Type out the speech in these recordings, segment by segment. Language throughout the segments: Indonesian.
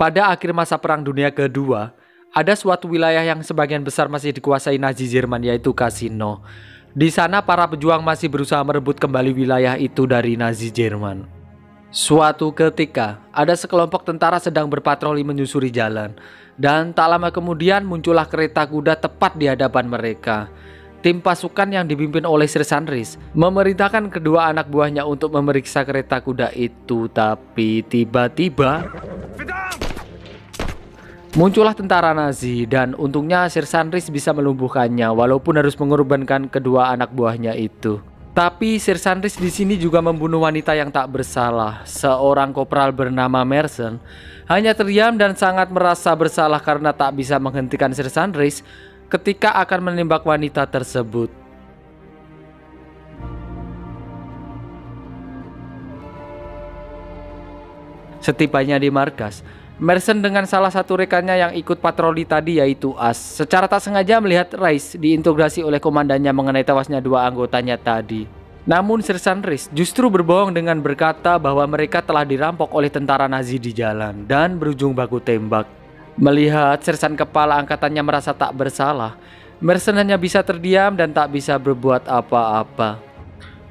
Pada akhir masa Perang Dunia Kedua, ada suatu wilayah yang sebagian besar masih dikuasai Nazi Jerman, yaitu Cassino. Di sana para pejuang masih berusaha merebut kembali wilayah itu dari Nazi Jerman. Suatu ketika, ada sekelompok tentara sedang berpatroli menyusuri jalan, dan tak lama kemudian muncullah kereta kuda tepat di hadapan mereka. Tim pasukan yang dipimpin oleh Sir Sanris memerintahkan kedua anak buahnya untuk memeriksa kereta kuda itu, tapi tiba-tiba muncullah tentara Nazi dan untungnya Sir Sanris bisa melumpuhkannya walaupun harus mengorbankan kedua anak buahnya itu. Tapi Sir Sanris di sini juga membunuh wanita yang tak bersalah. Seorang kopral bernama Merson hanya terdiam dan sangat merasa bersalah karena tak bisa menghentikan Sir Sanris ketika akan menembak wanita tersebut. Setibanya di markas, Merson dengan salah satu rekannya yang ikut patroli tadi, yaitu As, secara tak sengaja melihat Rice diinterogasi oleh komandannya mengenai tewasnya dua anggotanya tadi. Namun Sir Sanris justru berbohong dengan berkata bahwa mereka telah dirampok oleh tentara Nazi di jalan dan berujung baku tembak. Melihat sersan kepala angkatannya merasa tak bersalah, Merson hanya bisa terdiam dan tak bisa berbuat apa-apa.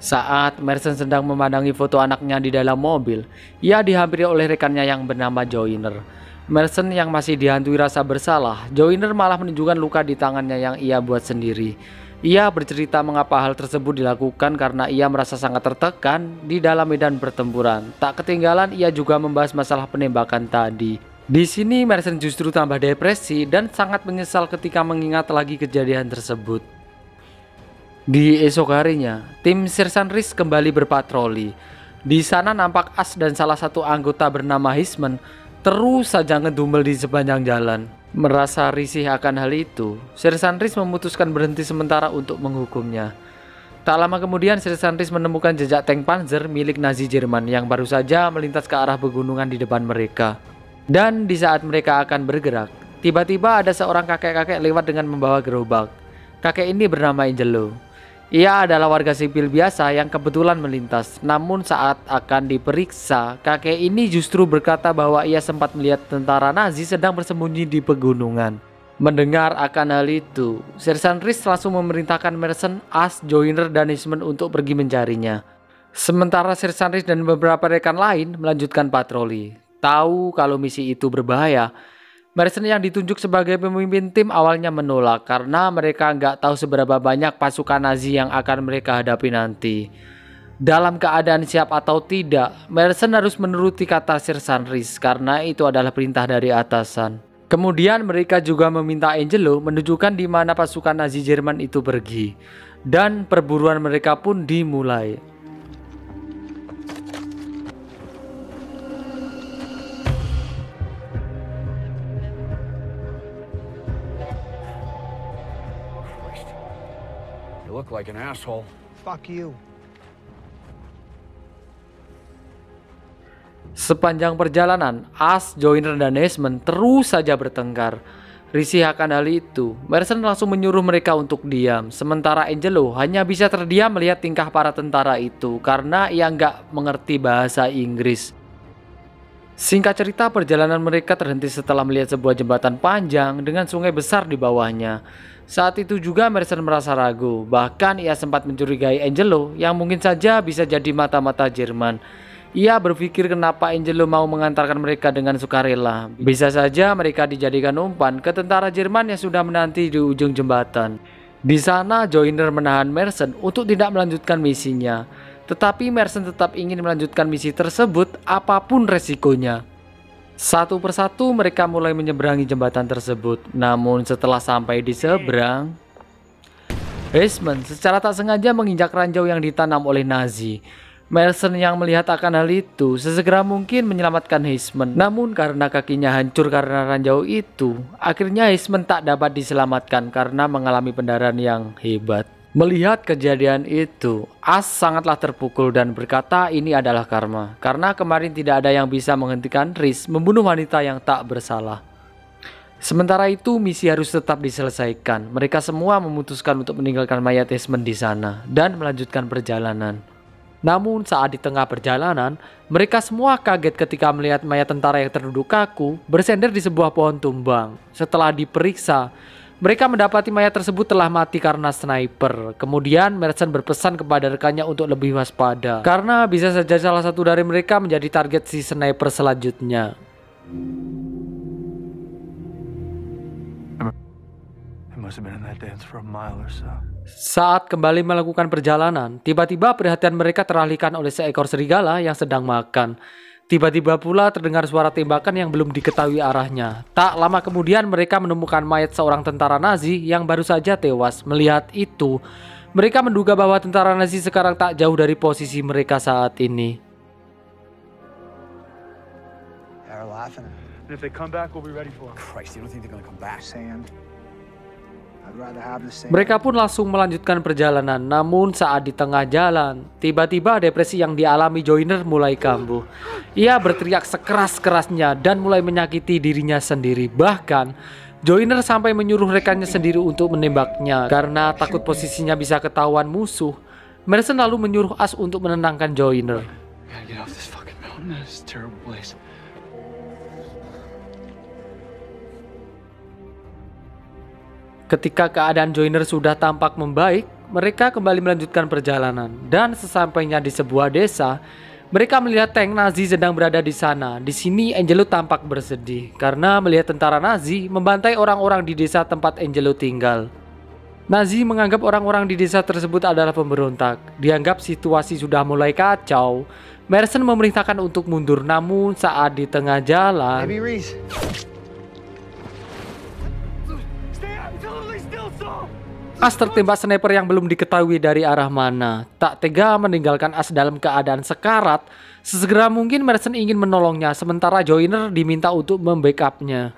Saat Merson sedang memandangi foto anaknya di dalam mobil, ia dihampiri oleh rekannya yang bernama Joyner. Merson yang masih dihantui rasa bersalah, Joyner malah menunjukkan luka di tangannya yang ia buat sendiri. Ia bercerita mengapa hal tersebut dilakukan karena ia merasa sangat tertekan di dalam medan pertempuran. Tak ketinggalan ia juga membahas masalah penembakan tadi. Di sini Merson justru tambah depresi dan sangat menyesal ketika mengingat lagi kejadian tersebut. Di esok harinya, tim Sir Sanris kembali berpatroli. Di sana nampak As dan salah satu anggota bernama Hisman terus saja ngedumel di sepanjang jalan. Merasa risih akan hal itu, Sir Sanris memutuskan berhenti sementara untuk menghukumnya. Tak lama kemudian Sir Sanris menemukan jejak tank Panzer milik Nazi Jerman yang baru saja melintas ke arah pegunungan di depan mereka. Dan di saat mereka akan bergerak, tiba-tiba ada seorang kakek-kakek lewat dengan membawa gerobak. Kakek ini bernama Angelo. Ia adalah warga sipil biasa yang kebetulan melintas. Namun saat akan diperiksa, kakek ini justru berkata bahwa ia sempat melihat tentara Nazi sedang bersembunyi di pegunungan. Mendengar akan hal itu, Sir Sanris langsung memerintahkan Merson, As, Joyner, dan Hisman untuk pergi mencarinya. Sementara Sir Sanris dan beberapa rekan lain melanjutkan patroli. Tahu kalau misi itu berbahaya, Merson yang ditunjuk sebagai pemimpin tim awalnya menolak karena mereka nggak tahu seberapa banyak pasukan Nazi yang akan mereka hadapi nanti. Dalam keadaan siap atau tidak, Merson harus menuruti kata Sir Sanris karena itu adalah perintah dari atasan. Kemudian mereka juga meminta Angelo menunjukkan di mana pasukan Nazi Jerman itu pergi, dan perburuan mereka pun dimulai. Look like an asshole. Fuck you. Sepanjang perjalanan, As, Joyner, dan Hisman terus saja bertengkar. Risih akan hal itu, Merson langsung menyuruh mereka untuk diam. Sementara Angelo hanya bisa terdiam melihat tingkah para tentara itu karena ia nggak mengerti bahasa Inggris. Singkat cerita, perjalanan mereka terhenti setelah melihat sebuah jembatan panjang dengan sungai besar di bawahnya. Saat itu juga Merson merasa ragu, bahkan ia sempat mencurigai Angelo yang mungkin saja bisa jadi mata-mata Jerman. Ia berpikir kenapa Angelo mau mengantarkan mereka dengan sukarela. Bisa saja mereka dijadikan umpan ke tentara Jerman yang sudah menanti di ujung jembatan. Di sana Joyner menahan Merson untuk tidak melanjutkan misinya. Tetapi Merson tetap ingin melanjutkan misi tersebut apapun resikonya. Satu persatu mereka mulai menyeberangi jembatan tersebut. Namun setelah sampai di seberang, Hisman secara tak sengaja menginjak ranjau yang ditanam oleh Nazi. Merson yang melihat akan hal itu sesegera mungkin menyelamatkan Hisman. Namun karena kakinya hancur karena ranjau itu, akhirnya Hisman tak dapat diselamatkan karena mengalami pendarahan yang hebat. Melihat kejadian itu, As sangatlah terpukul dan berkata ini adalah karma. Karena kemarin tidak ada yang bisa menghentikan Riz membunuh wanita yang tak bersalah. Sementara itu misi harus tetap diselesaikan. Mereka semua memutuskan untuk meninggalkan mayat Hisman di sana dan melanjutkan perjalanan. Namun saat di tengah perjalanan, mereka semua kaget ketika melihat mayat tentara yang terduduk kaku bersender di sebuah pohon tumbang. Setelah diperiksa, mereka mendapati mayat tersebut telah mati karena sniper. Kemudian Merson berpesan kepada rekannya untuk lebih waspada, karena bisa saja salah satu dari mereka menjadi target si sniper selanjutnya. Saat kembali melakukan perjalanan, tiba-tiba perhatian mereka teralihkan oleh seekor serigala yang sedang makan. Tiba-tiba pula terdengar suara tembakan yang belum diketahui arahnya. Tak lama kemudian mereka menemukan mayat seorang tentara Nazi yang baru saja tewas. Melihat itu, mereka menduga bahwa tentara Nazi sekarang tak jauh dari posisi mereka saat ini. Mereka pun langsung melanjutkan perjalanan. Namun saat di tengah jalan, tiba-tiba depresi yang dialami Joyner mulai kambuh. Ia berteriak sekeras-kerasnya dan mulai menyakiti dirinya sendiri. Bahkan Joyner sampai menyuruh rekannya sendiri untuk menembaknya karena takut posisinya bisa ketahuan musuh. Merson lalu menyuruh As untuk menenangkan Joyner. Ketika keadaan Joyner sudah tampak membaik, mereka kembali melanjutkan perjalanan. Dan sesampainya di sebuah desa, mereka melihat tank Nazi sedang berada di sana. Di sini Angelo tampak bersedih karena melihat tentara Nazi membantai orang-orang di desa tempat Angelo tinggal. Nazi menganggap orang-orang di desa tersebut adalah pemberontak. Dianggap situasi sudah mulai kacau. Merson memerintahkan untuk mundur, namun saat di tengah jalan, As tertembak sniper yang belum diketahui dari arah mana. Tak tega meninggalkan As dalam keadaan sekarat, sesegera mungkin Merson ingin menolongnya, sementara Joyner diminta untuk membackupnya.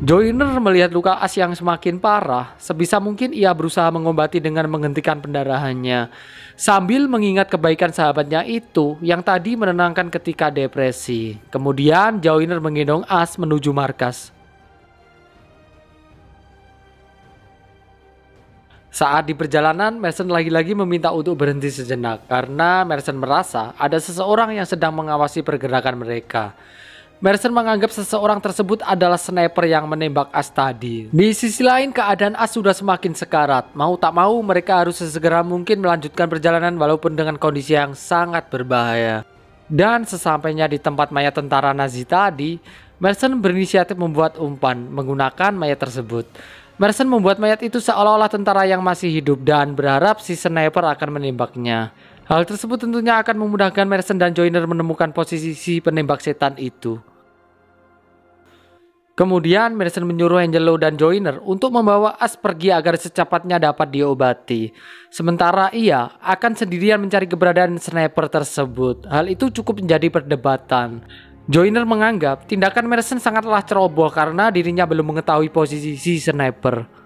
Joyner melihat luka As yang semakin parah. Sebisa mungkin ia berusaha mengobati dengan menghentikan pendarahannya, sambil mengingat kebaikan sahabatnya itu yang tadi menenangkan ketika depresi. Kemudian Joyner menggendong As menuju markas. Saat di perjalanan, Merson lagi-lagi meminta untuk berhenti sejenak karena Merson merasa ada seseorang yang sedang mengawasi pergerakan mereka. Merson menganggap seseorang tersebut adalah sniper yang menembak As tadi. Di sisi lain, keadaan As sudah semakin sekarat. Mau tak mau, mereka harus sesegera mungkin melanjutkan perjalanan walaupun dengan kondisi yang sangat berbahaya. Dan sesampainya di tempat mayat tentara Nazi tadi, Merson berinisiatif membuat umpan menggunakan mayat tersebut. Merson membuat mayat itu seolah-olah tentara yang masih hidup dan berharap si sniper akan menembaknya. Hal tersebut tentunya akan memudahkan Merson dan Joyner menemukan posisi si penembak setan itu. Kemudian Merson menyuruh Angelo dan Joyner untuk membawa As pergi agar secepatnya dapat diobati. Sementara ia akan sendirian mencari keberadaan sniper tersebut. Hal itu cukup menjadi perdebatan. Joyner menganggap tindakan Merson sangatlah ceroboh karena dirinya belum mengetahui posisi si sniper.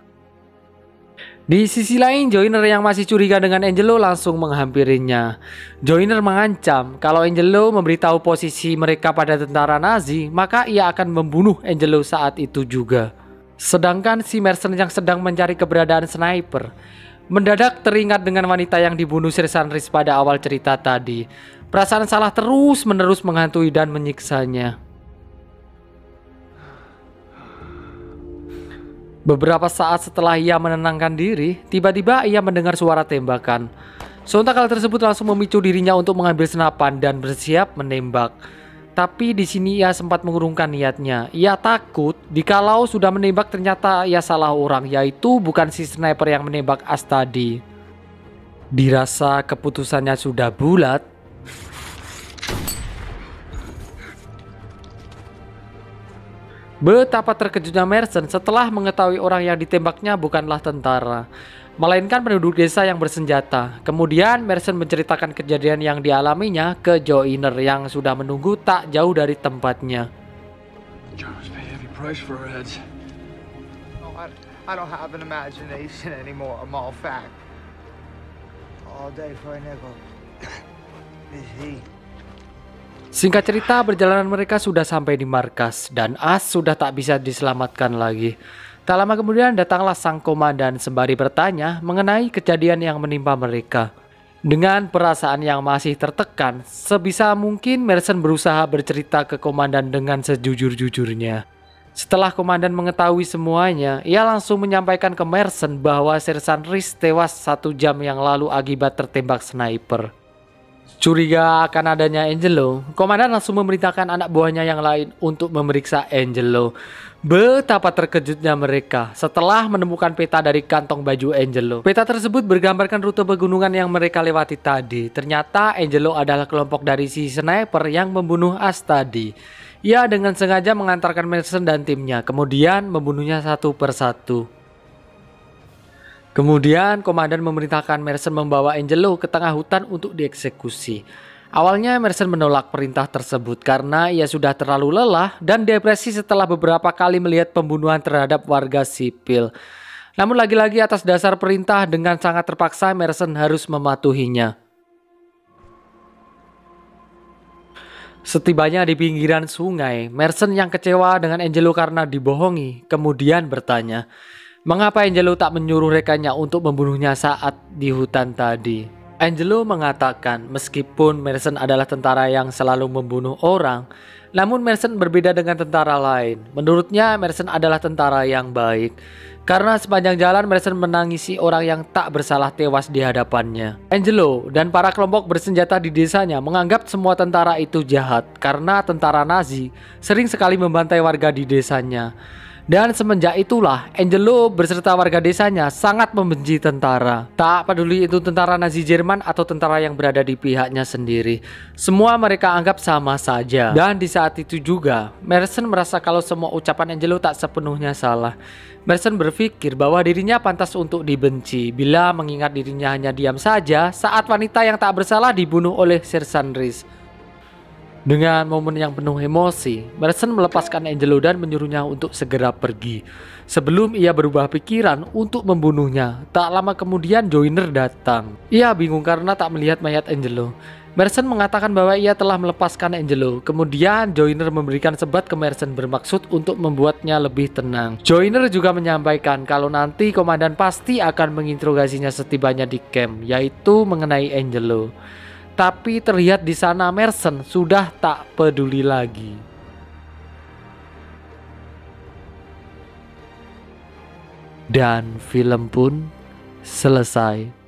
Di sisi lain, Joyner yang masih curiga dengan Angelo langsung menghampirinya. Joyner mengancam kalau Angelo memberitahu posisi mereka pada tentara Nazi, maka ia akan membunuh Angelo saat itu juga. Sedangkan si Merson yang sedang mencari keberadaan sniper mendadak teringat dengan wanita yang dibunuh Sersan Riz pada awal cerita tadi. Perasaan salah terus-menerus menghantui dan menyiksanya. Beberapa saat setelah ia menenangkan diri, tiba-tiba ia mendengar suara tembakan. Sontak hal tersebut langsung memicu dirinya untuk mengambil senapan dan bersiap menembak. Tapi di sini ia sempat mengurungkan niatnya. Ia takut dikalau sudah menembak ternyata ia salah orang, yaitu bukan si sniper yang menembak As tadi. Dirasa keputusannya sudah bulat, betapa terkejutnya Merson setelah mengetahui orang yang ditembaknya bukanlah tentara, melainkan penduduk desa yang bersenjata. Kemudian Merson menceritakan kejadian yang dialaminya ke Joyner yang sudah menunggu tak jauh dari tempatnya. I don't have an imagination anymore. I'm all fact. All day for a nickel. Is he? Singkat cerita, perjalanan mereka sudah sampai di markas dan As sudah tak bisa diselamatkan lagi. Tak lama kemudian datanglah sang komandan sembari bertanya mengenai kejadian yang menimpa mereka. Dengan perasaan yang masih tertekan, sebisa mungkin Merson berusaha bercerita ke komandan dengan sejujur-jujurnya. Setelah komandan mengetahui semuanya, ia langsung menyampaikan ke Merson bahwa Sersan Reese tewas 1 jam yang lalu akibat tertembak sniper. Curiga akan adanya Angelo, komandan langsung memerintahkan anak buahnya yang lain untuk memeriksa Angelo. Betapa terkejutnya mereka setelah menemukan peta dari kantong baju Angelo. Peta tersebut bergambarkan rute pegunungan yang mereka lewati tadi. Ternyata Angelo adalah kelompok dari si sniper yang membunuh As tadi. Ia dengan sengaja mengantarkan Merson dan timnya, kemudian membunuhnya satu persatu. Kemudian komandan memerintahkan Merson membawa Angelo ke tengah hutan untuk dieksekusi. Awalnya Merson menolak perintah tersebut karena ia sudah terlalu lelah dan depresi setelah beberapa kali melihat pembunuhan terhadap warga sipil. Namun lagi-lagi atas dasar perintah dengan sangat terpaksa Merson harus mematuhinya. Setibanya di pinggiran sungai, Merson yang kecewa dengan Angelo karena dibohongi, kemudian bertanya, mengapa Angelo tak menyuruh rekannya untuk membunuhnya saat di hutan tadi? Angelo mengatakan meskipun Merson adalah tentara yang selalu membunuh orang, namun Merson berbeda dengan tentara lain. Menurutnya Merson adalah tentara yang baik. Karena sepanjang jalan Merson menangisi orang yang tak bersalah tewas di hadapannya. Angelo dan para kelompok bersenjata di desanya menganggap semua tentara itu jahat karena tentara Nazi sering sekali membantai warga di desanya. Dan semenjak itulah Angelo beserta warga desanya sangat membenci tentara. Tak peduli itu tentara Nazi Jerman atau tentara yang berada di pihaknya sendiri. Semua mereka anggap sama saja. Dan di saat itu juga Merson merasa kalau semua ucapan Angelo tak sepenuhnya salah. Merson berpikir bahwa dirinya pantas untuk dibenci bila mengingat dirinya hanya diam saja saat wanita yang tak bersalah dibunuh oleh Sersan Reese. Dengan momen yang penuh emosi, Merson melepaskan Angelo dan menyuruhnya untuk segera pergi. Sebelum ia berubah pikiran untuk membunuhnya, tak lama kemudian Joyner datang. Ia bingung karena tak melihat mayat Angelo. Merson mengatakan bahwa ia telah melepaskan Angelo. Kemudian Joyner memberikan sebat ke Merson bermaksud untuk membuatnya lebih tenang. Joyner juga menyampaikan kalau nanti komandan pasti akan menginterogasinya setibanya di camp, yaitu mengenai Angelo. Tapi terlihat di sana Merson sudah tak peduli lagi. Dan film pun selesai.